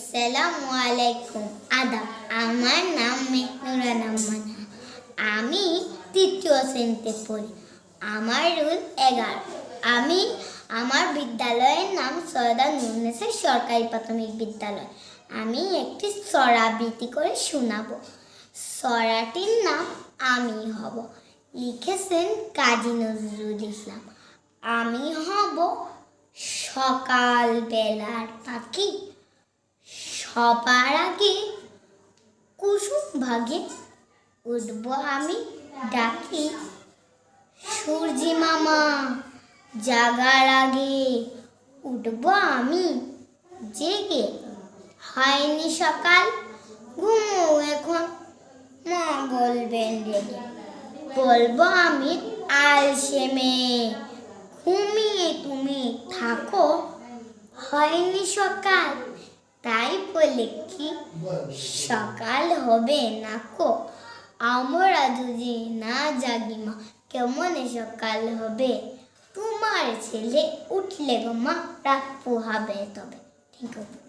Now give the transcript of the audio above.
আসসালামু আলাইকুম। আদাব। আমার নাম মেহনুরা নাম্মান। আমি তৃতীয় শ্রেণীতে পড়ি। আমার রোল 11। আমার বিদ্যালয়ের নাম সৈয়দা নূরুন্নেছা সরকারি প্রাথমিক বিদ্যালয়। আমি একটি সূরা আবৃত্তি করে শোনাবো। সূরাটির নাম আমি হব। লিখেছেন কাজী নজরুল ইসলাম। আমি হব সকাল বেলার পাখি, সবার আগে কুসুম ভাগে উঠব আমি ডাকি। সূর্যি মামা জাগার আগে উঠব আমি জেগে। হয়নি সকাল, ঘুমো এখন, মা বলবেন রেগে। বলবো আমি আলসে মেয়ে, ঘুমিয়ে তুমি থাকো। হয়নি সকাল, তাই বলে কি সকাল হবে না কো। আমরা যদি না জাগি মা, কেমনে সকাল হবে। তোমার ছেলে উঠলে গো মা, রাত পোহাবে তবে। ঠিক আছে।